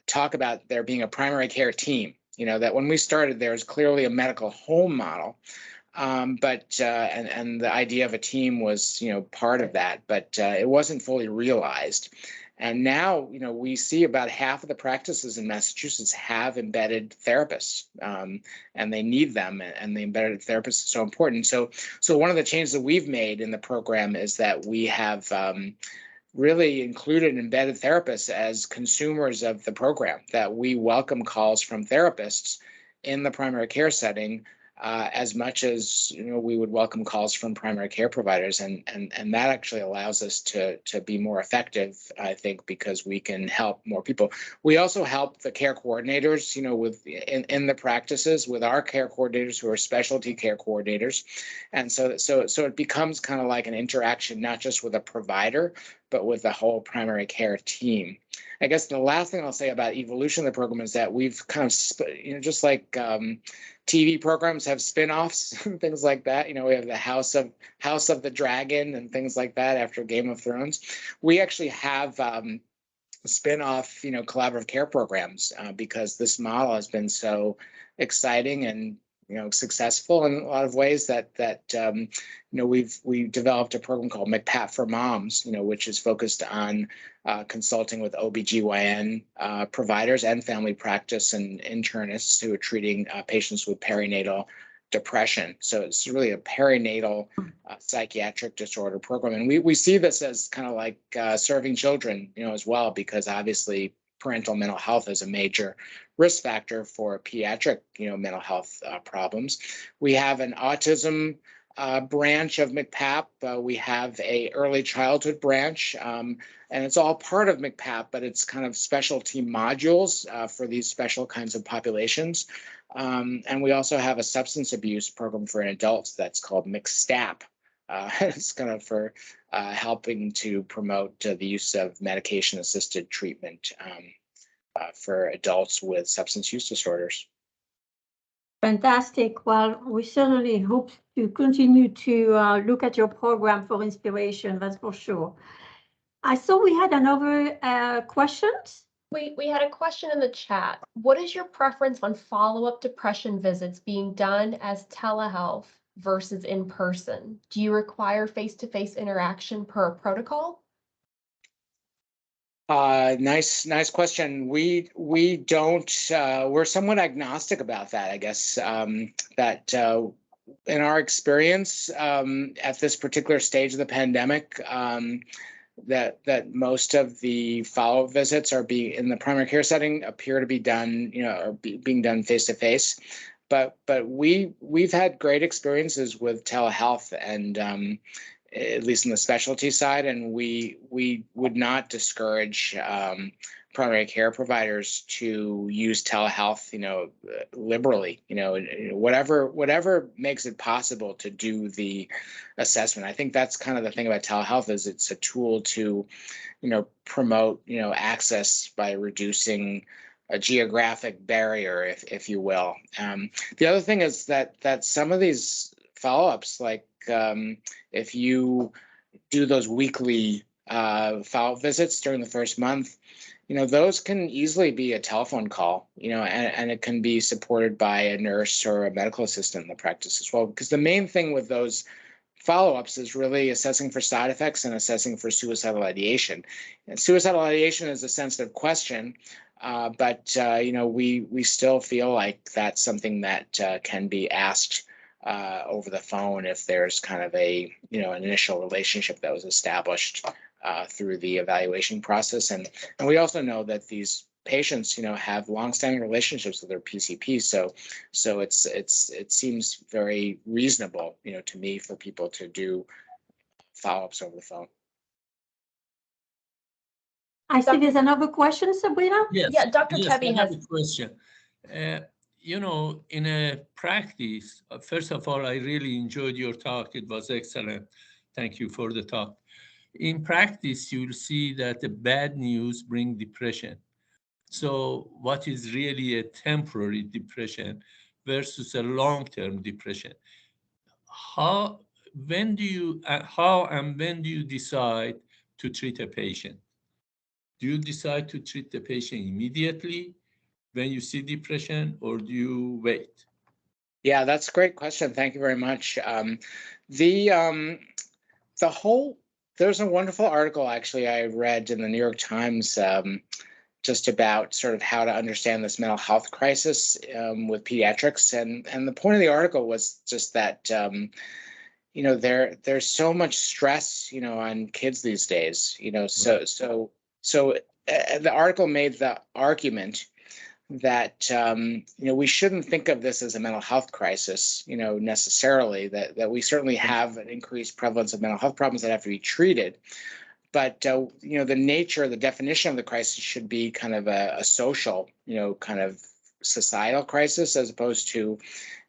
Speaker 2: talk about there being a primary care team. That when we started, there was clearly a medical home model. But and the idea of a team was, part of that, but it wasn't fully realized. And now, we see about half of the practices in Massachusetts have embedded therapists, and they need them, and the embedded therapist is so important. So one of the changes that we've made in the program is that we have really included embedded therapists as consumers of the program, that we welcome calls from therapists in the primary care setting, as much as we would welcome calls from primary care providers, and that actually allows us to be more effective, I think, because we can help more people. We also help the care coordinators, in the practices with our care coordinators who are specialty care coordinators, and so it becomes kind of like an interaction, not just with a provider, but with the whole primary care team. I guess the last thing I'll say about evolution of the program is that we've kind of, just like TV programs have spin-offs and things like that. We have the House of the Dragon and things like that after Game of Thrones. We actually have spin-off, collaborative care programs because this model has been so exciting and successful in a lot of ways that we've developed a program called Mcpat for Moms, which is focused on consulting with OBGYN providers and family practice and internists who are treating patients with perinatal depression. So it's really a perinatal psychiatric disorder program. And we see this as kind of like serving children, as well, because obviously parental mental health as a major risk factor for pediatric, mental health problems. We have an autism branch of Mcpat. We have a early childhood branch, and it's all part of Mcpat, but it's kind of specialty modules for these special kinds of populations. And we also have a substance abuse program for adults that's called McStap. It's kind of for helping to promote the use of medication-assisted treatment for adults with substance use disorders.
Speaker 1: Fantastic. Well, we certainly hope to continue to look at your program for inspiration, that's for sure. I saw we had another questions.
Speaker 4: We had a question in the chat. What is your preference on follow-up depression visits being done as telehealth versus in person? Do you require face-to-face interaction per protocol?
Speaker 2: Nice question. We don't, we're somewhat agnostic about that, I guess, that in our experience at this particular stage of the pandemic, that most of the follow-up visits are in the primary care setting appear to be done, being done face-to-face. But we've had great experiences with telehealth, and at least in the specialty side, and we would not discourage primary care providers to use telehealth, liberally, whatever makes it possible to do the assessment. I think that's kind of the thing about telehealth, is it's a tool to, promote, access by reducing a geographic barrier, if you will. The other thing is that some of these follow-ups, like if you do those weekly follow-up visits during the first month, those can easily be a telephone call, and it can be supported by a nurse or a medical assistant in the practice as well. Because the main thing with those follow-ups is really assessing for side effects and assessing for suicidal ideation. And suicidal ideation is a sensitive question, but we still feel like that's something that can be asked over the phone if there's kind of an initial relationship that was established through the evaluation process. And we also know that these patients, have longstanding relationships with their PCP. So it seems very reasonable, to me, for people to do follow-ups over the phone.
Speaker 1: I see there's another question, Sabrina.
Speaker 5: Yes.
Speaker 4: Yeah, Dr.
Speaker 5: Yes,
Speaker 4: Tebby
Speaker 5: I have
Speaker 4: has
Speaker 5: a question. In a practice, first of all, I really enjoyed your talk. It was excellent. Thank you for the talk. In practice, you'll see that the bad news bring depression. So what is really a temporary depression versus a long-term depression? How and when do you decide to treat a patient? Do you decide to treat the patient immediately when you see depression, or do you wait?
Speaker 2: Yeah, that's a great question. Thank you very much. There's a wonderful article actually I read in the New York Times just about sort of how to understand this mental health crisis with pediatrics, and the point of the article was just that there's so much stress on kids these days. So the article made the argument that we shouldn't think of this as a mental health crisis, necessarily, that we certainly have an increased prevalence of mental health problems that have to be treated. But the nature, the definition of the crisis should be kind of a social, kind of societal crisis, as opposed to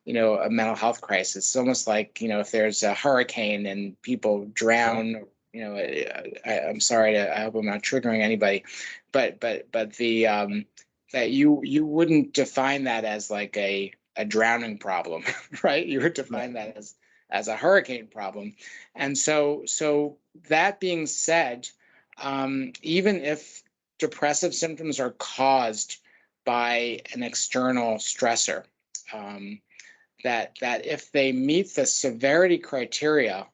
Speaker 2: a mental health crisis. It's almost like, if there's a hurricane and people drown, I'm sorry, I hope I'm not triggering anybody, but that you wouldn't define that as like a drowning problem, right? You would define that as a hurricane problem. And so that being said, even if depressive symptoms are caused by an external stressor, that if they meet the severity criteria,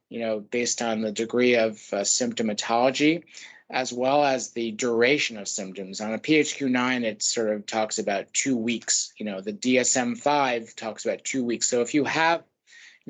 Speaker 2: based on the degree of symptomatology, as well as the duration of symptoms. On a PHQ-9, it sort of talks about 2 weeks. The DSM-5 talks about 2 weeks. So if you have,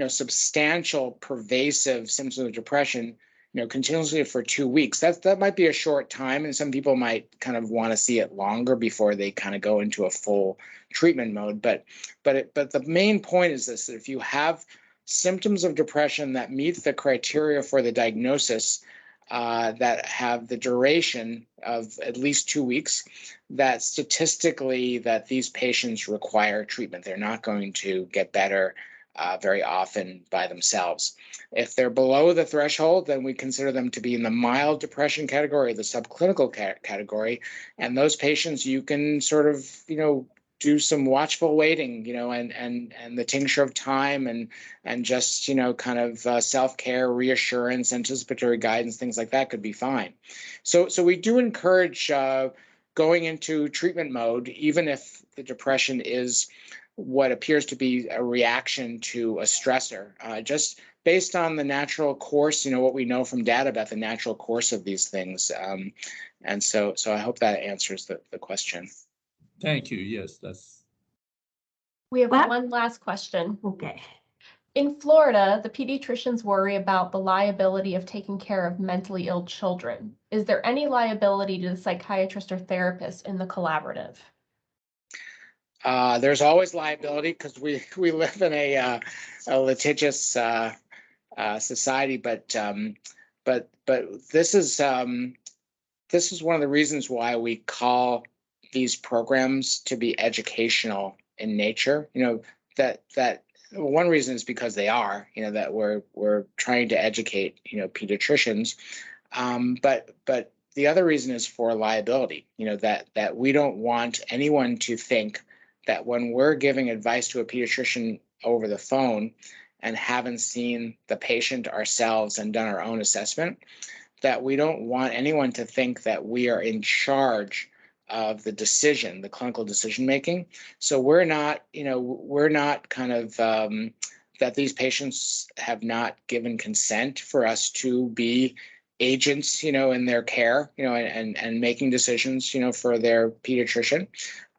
Speaker 2: substantial pervasive symptoms of depression, you should continuously for 2 weeks. That might be a short time, and some people might kind of want to see it longer before they kind of go into a full treatment mode. But the main point is this: that if you have symptoms of depression that meet the criteria for the diagnosis, that have the duration of at least 2 weeks, that statistically that these patients require treatment. They're not going to get better very often by themselves. If they're below the threshold, then we consider them to be in the mild depression category, the subclinical category. And those patients, you can sort of, do some watchful waiting, and the tincture of time and just, kind of self-care, reassurance, anticipatory guidance, things like that could be fine. So we do encourage going into treatment mode, even if the depression is what appears to be a reaction to a stressor, just based on the natural course, what we know from data about the natural course of these things. And so I hope that answers the question.
Speaker 5: Thank you. Yes, that's.
Speaker 4: We have
Speaker 1: Well-
Speaker 4: one last question.
Speaker 1: Okay.
Speaker 4: In Florida, the pediatricians worry about the liability of taking care of mentally ill children. Is there any liability to the psychiatrist or therapist in the collaborative?
Speaker 2: There's always liability because we live in a litigious society, but this is one of the reasons why we call these programs to be educational in nature. That one reason is because they are, that we're trying to educate, pediatricians, but the other reason is for liability. That we don't want anyone to think that when we're giving advice to a pediatrician over the phone and haven't seen the patient ourselves and done our own assessment, that we don't want anyone to think that we are in charge of the decision, the clinical decision making. So we're not kind of that these patients have not given consent for us to be agents, in their care, and making decisions, for their pediatrician.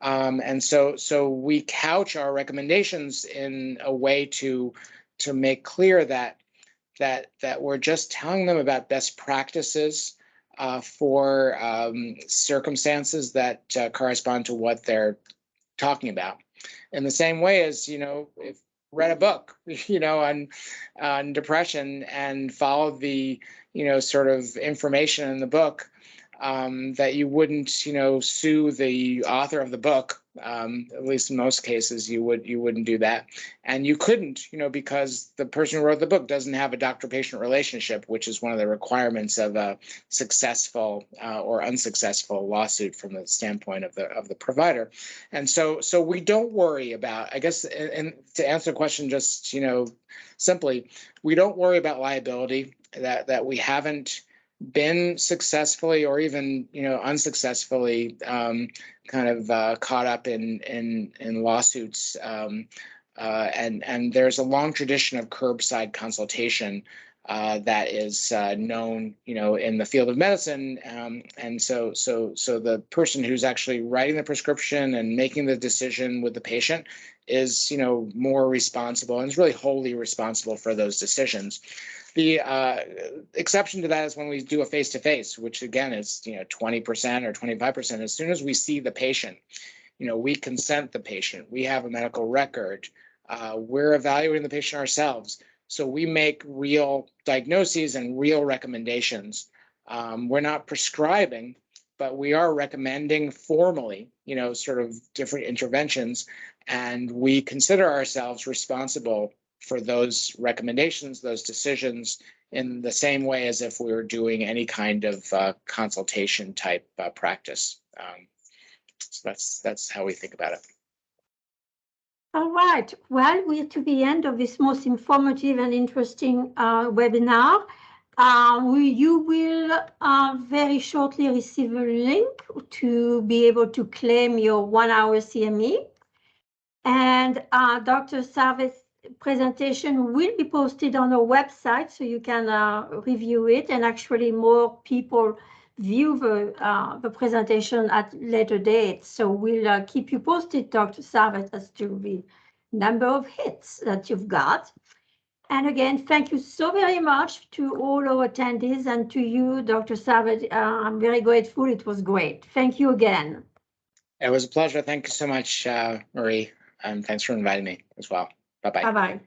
Speaker 2: And so we couch our recommendations in a way to make clear that we're just telling them about best practices for circumstances that correspond to what they're talking about. In the same way as, if read a book, on depression and followed the, sort of information in the book, that you wouldn't, sue the author of the book. At least in most cases, you wouldn't do that. And you couldn't, because the person who wrote the book doesn't have a doctor-patient relationship, which is one of the requirements of a successful or unsuccessful lawsuit from the standpoint of the provider. And so we don't worry about, I guess, and to answer the question just, simply, we don't worry about liability, that we haven't been successfully or even unsuccessfully kind of caught up in lawsuits, and there's a long tradition of curbside consultation that is known in the field of medicine, and so the person who's actually writing the prescription and making the decision with the patient is more responsible and is really wholly responsible for those decisions. The exception to that is when we do a face-to-face, which again is 20% or 25%. As soon as we see the patient, we consent the patient, we have a medical record, we're evaluating the patient ourselves. So we make real diagnoses and real recommendations. We're not prescribing, but we are recommending formally, sort of different interventions, and we consider ourselves responsible for those recommendations, those decisions, in the same way as if we were doing any kind of consultation type practice. So that's how we think about it.
Speaker 1: All right. Well, we're to the end of this most informative and interesting webinar. You will very shortly receive a link to be able to claim your 1-hour CME. And Dr. Sarvet's presentation will be posted on our website, so you can review it, and actually more people view the presentation at later dates. So we'll keep you posted, Dr. Sarvet, as to the number of hits that you've got. And again, thank you so very much to all our attendees and to you, Dr. Sarvet. I'm very grateful. It was great. Thank you again.
Speaker 2: It was a pleasure. Thank you so much, Marie, and thanks for inviting me as well. Bye-bye.
Speaker 1: Bye-bye.